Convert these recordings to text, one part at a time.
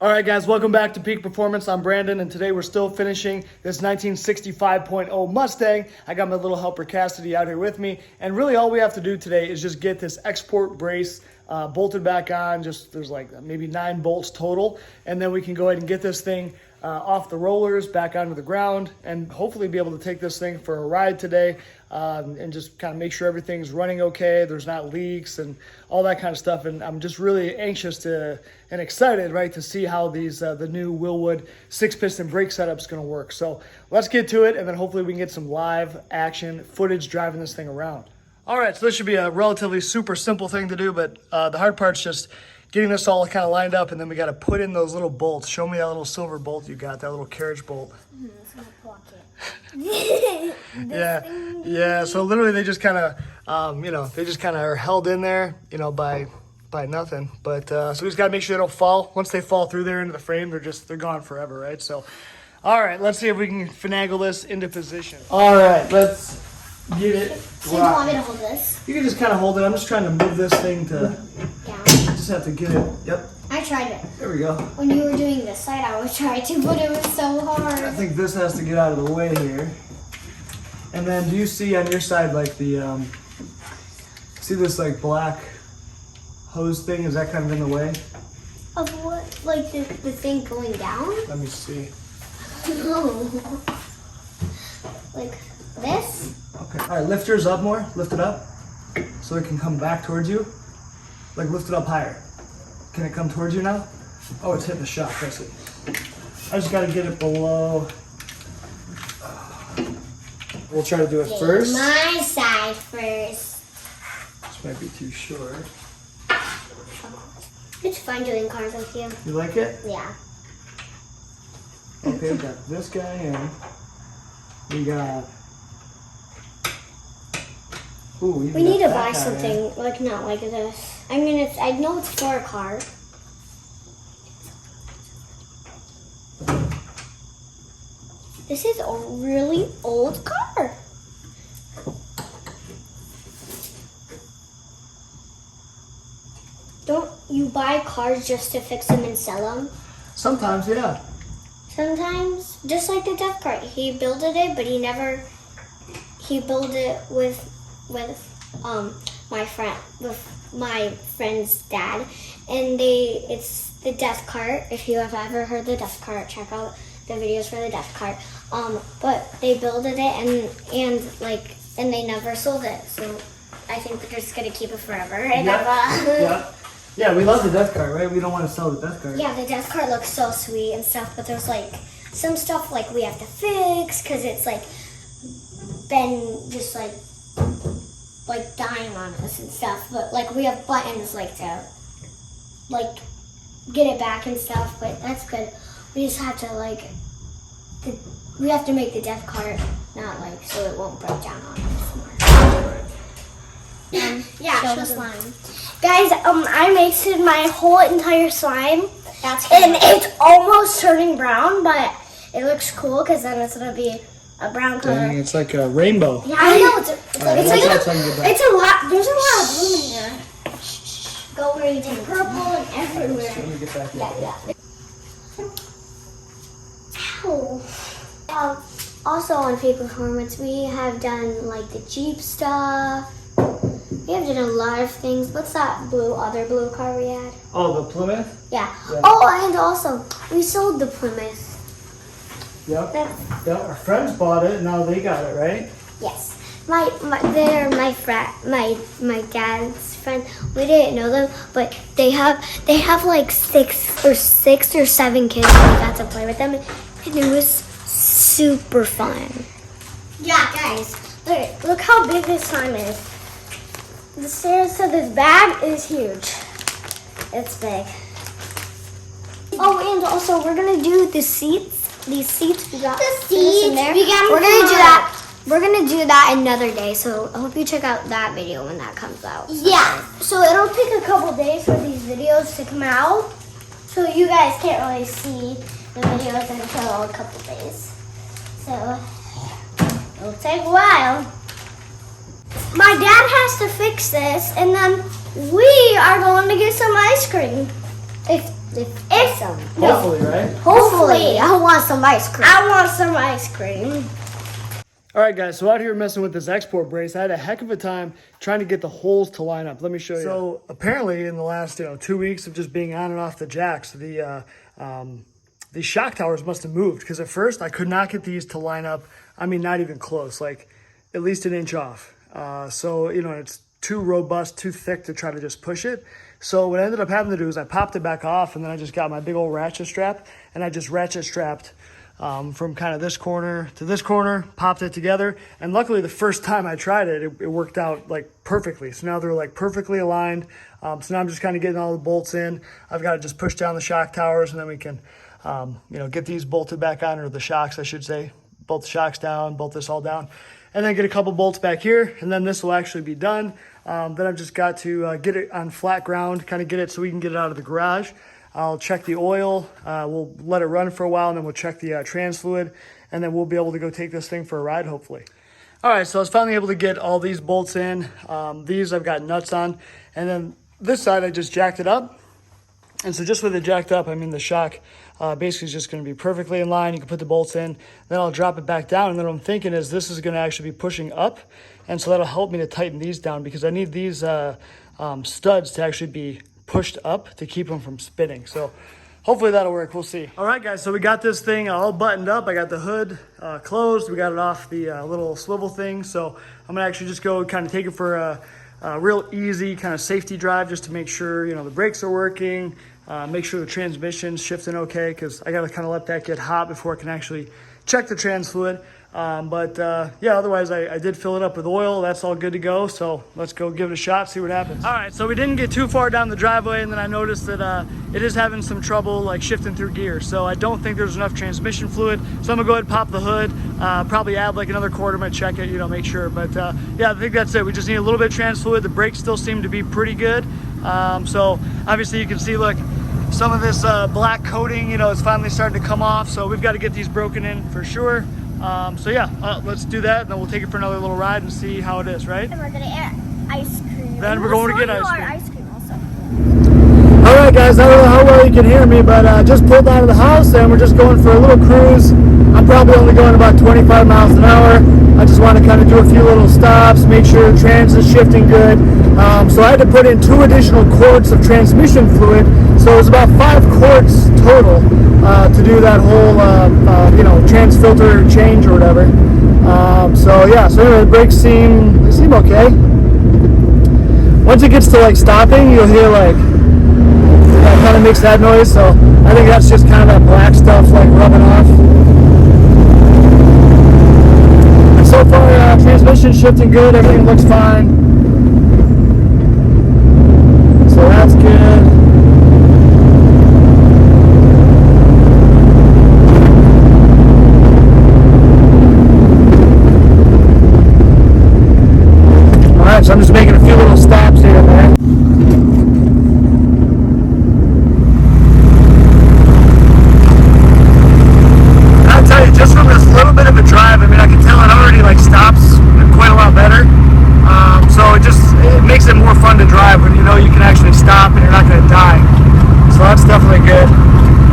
All right, guys, welcome back to Peak Performance. I'm Brandon, and today we're still finishing this 1965.0 Mustang. I got my little helper Cassidy out here with me, and really all we have to do today is just get this export brace bolted back on. There's like maybe 9 bolts total, and then we can go ahead and get this thing off the rollers, back onto the ground, and hopefully be able to take this thing for a ride today and just kind of make sure everything's running okay, there's not leaks and all that kind of stuff. And I'm just really anxious and excited, right, to see how the new Woodward 6-piston brake setup's going to work. So let's get to it, and then hopefully we can get some live action footage driving this thing around. All right, so this should be a relatively super simple thing to do, but the hard part's just getting this all kind of lined up, and then we got to put in those little bolts. Show me that little silver bolt you got, that little carriage bolt. It's my pocket. Yeah. So literally, they just kind of, they just kind of are held in there, by nothing. But so we just got to make sure they don't fall. Once they fall through there into the frame, they're gone forever, right? So, all right, let's see if we can finagle this into position. All right, let's get it. So you want me to hold this? You can just kind of hold it. I'm just trying to move this thing to. Down. Just have to get it. Yep. I tried it. There we go. When you were doing this side, I was trying to, but it was so hard. I think this has to get out of the way here. And then do you see on your side like the, see this like black hose thing? Is that kind of in the way? Of what? Like the thing going down? Let me see. No. Like this? Okay. All right, lift yours up more. Lift it up so it can come back towards you. Like lift it up higher. Can it come towards you now? Oh, it's hitting the shock. I see. I just got to get it below. We'll try to do it first. My side first. This might be too short. It's fun doing cars with you. You like it? Yeah. Okay, we got this guy in. We got. Ooh, We need to buy something like not like this. I mean, I know it's for a car. This is a really old car. Don't you buy cars just to fix them and sell them? Sometimes, yeah. Sometimes, just like the death cart, he builded it, but he built it with my friend's dad, and it's the death cart. If you have ever heard the death cart, check out the videos for the death cart. But they builded it and they never sold it, so I think they're just gonna keep it forever. Yeah, we love the death cart, right? We don't want to sell the death cart. Yeah, the death cart looks so sweet and stuff, but there's like some stuff like we have to fix because it's like been just like dying on us and stuff. But like we have buttons like to like get it back and stuff, but that's good. We just have to we have to make the death cart not so it won't break down on us more. Show the slime. Guys, I mixed my whole entire slime. That's good. And it's almost turning brown, but it looks cool because then it's gonna be a brown color. Dang, it's like a rainbow. Yeah, I know. It's a lot. There's a lot of blue in here. Go where you take Purple and everywhere. Let me get back here. Ow. Also on Peak Performance, we have done the Jeep stuff. We have done a lot of things. What's that other blue car we had? Oh, the Plymouth? Yeah. Oh, and also we sold the Plymouth. Yep. Our friends bought it, and now they got it, right? Yes. They're my dad's friend. We didn't know them, but they have like six or seven kids. We got to play with them, and it was super fun. Yeah, guys, look how big this slime is. The stairs to this bag is huge. It's big. Oh, and also we're gonna do the seats. These seats we got. The seats in there. we got. We're gonna do that. We're gonna do that another day. So I hope you check out that video when that comes out. Yeah. So it'll take a couple days for these videos to come out. So you guys can't really see the videos until a couple days. So it'll take a while. My dad has to fix this, and then we are going to get some ice cream. If If Some. Hopefully, right? hopefully, I want some ice cream. I want some ice cream. All right, guys, so out here messing with this export brace, I had a heck of a time trying to get the holes to line up. Let me show you. So apparently in the last 2 weeks of just being on and off the jacks, the shock towers must have moved, because at first I could not get these to line up. I mean, not even close, like at least an inch off. So, it's too robust, too thick to try to just push it. So what I ended up having to do is I popped it back off, and then I just got my big old ratchet strap, and I just ratchet strapped from kind of this corner to this corner, popped it together. And luckily the first time I tried it, it worked out like perfectly. So now they're like perfectly aligned. So now I'm just kind of getting all the bolts in. I've got to just push down the shock towers, and then we can, get these bolted back on, or the shocks, I should say. Bolt the shocks down, bolt this all down, and then get a couple bolts back here, and then this will actually be done. Then I've just got to get it on flat ground, kind of get it so we can get it out of the garage. I'll check the oil, we'll let it run for a while, and then we'll check the trans fluid, and then we'll be able to go take this thing for a ride, hopefully. All right, so I was finally able to get all these bolts in. These I've got nuts on, and then this side I just jacked it up. And so just with it jacked up, I mean, the shock basically is just going to be perfectly in line. You can put the bolts in, then I'll drop it back down. And then what I'm thinking is this is going to actually be pushing up. And so that'll help me to tighten these down, because I need these studs to actually be pushed up to keep them from spinning. So hopefully that'll work. We'll see. All right, guys, so we got this thing all buttoned up. I got the hood closed. We got it off the little swivel thing. So I'm going to actually just go kind of take it for a real easy kind of safety drive, just to make sure, the brakes are working, make sure the transmission's shifting okay, because I got to kind of let that get hot before I can actually check the trans fluid. Yeah, otherwise I did fill it up with oil. That's all good to go. So let's go give it a shot, see what happens. All right, so we didn't get too far down the driveway, and then I noticed that it is having some trouble like shifting through gears. So I don't think there's enough transmission fluid. So I'm gonna go ahead and pop the hood, probably add like another quarter. I'm gonna check it, make sure. But yeah, I think that's it. We just need a little bit of trans fluid. The brakes still seem to be pretty good. So obviously you can see, look, some of this black coating, it's finally starting to come off. So we've got to get these broken in for sure. So yeah, let's do that, and then we'll take it for another little ride and see how it is, right? And we're gonna get ice cream. Then we're going to get ice cream. Ice cream also. All right, guys, I don't know how well you can hear me, but just pulled out of the house, and we're just going for a little cruise. I'm probably only going about 25 miles an hour. I just want to kind of do a few little stops, make sure the trans is shifting good. So I had to put in 2 additional quarts of transmission fluid, so it was about 5 quarts total to do that whole, trans filter change or whatever. So yeah, so anyway, the brakes seem okay. Once it gets to like stopping, you'll hear like that kind of makes that noise. So I think that's just kind of that black stuff like rubbing off. And so far, transmission shifting good. Everything looks fine. So that's good. So I'm just making a few little stops here and there. I'll tell you, just from this little bit of a drive, I mean, I can tell it already like stops quite a lot better. So it makes it more fun to drive when you know you can actually stop and you're not going to die. So that's definitely good.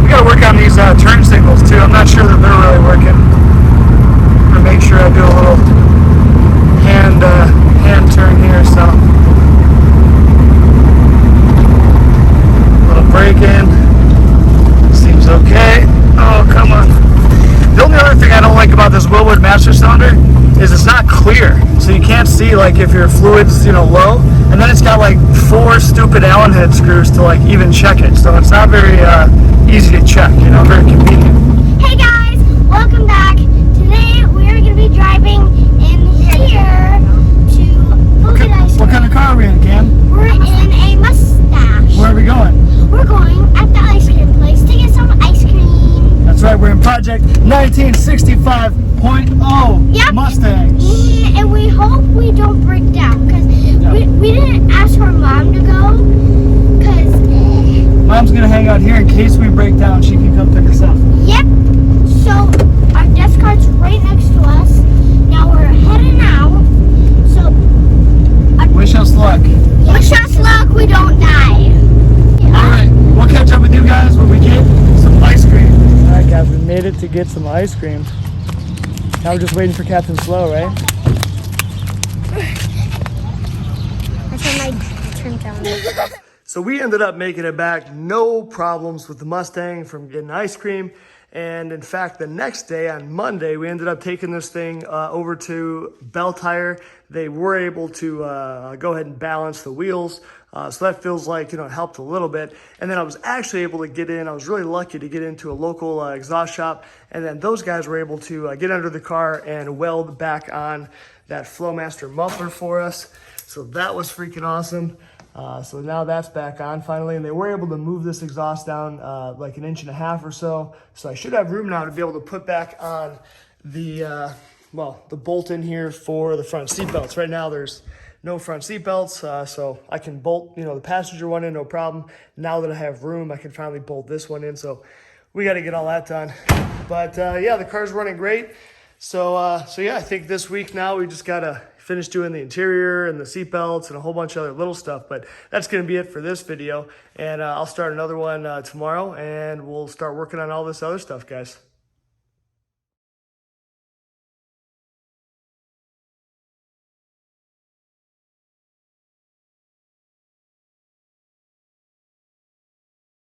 We got to work on these turn signals too. I'm not sure that they're really working. I'm going to make sure I do a little hand turn here, so a little brake in, seems okay. Oh, come on. The only other thing I don't like about this Woodward master cylinder is it's not clear, so you can't see like if your fluid's low, and then it's got like 4 stupid Allen head screws to like even check it, so it's not very easy to check, very convenient. Hey guys, welcome back. Today we are going to be driving in here to get ice cream. What kind of car are we in, Cam? We're in a Mustang. Where are we going? We're going at the ice cream place to get some ice cream. That's right, we're in Project 1965.0 Yep. Mustang. And we hope we don't break down, because we didn't ask our mom to go, because Mom's gonna hang out here in case we break down. She can come pick us up. yep. So our desk cart's right next to us. Now we're heading out. So Wish us luck. wish us luck we don't die. All right, we'll catch up with you guys made it to get some ice cream. Now we're just waiting for Captain Slow, right? I turned down. So we ended up making it back, no problems with the Mustang from getting ice cream. And in fact, the next day on Monday, we ended up taking this thing over to Belle Tire. They were able to go ahead and balance the wheels. So that feels like, it helped a little bit. And then I was actually able to get in. I was really lucky to get into a local exhaust shop. And then those guys were able to get under the car and weld back on that Flowmaster muffler for us. So that was freaking awesome. So now that's back on finally, and they were able to move this exhaust down like 1.5 inches or so. So I should have room now to be able to put back on the, the bolt in here for the front seat belts. Right now there's no front seat belts, so I can bolt, the passenger one in, no problem. Now that I have room, I can finally bolt this one in. So we got to get all that done. But yeah, the car's running great. So yeah, I think this week now we just got to finish doing the interior and the seat belts and a whole bunch of other little stuff. But that's going to be it for this video. And I'll start another one tomorrow, and we'll start working on all this other stuff, guys.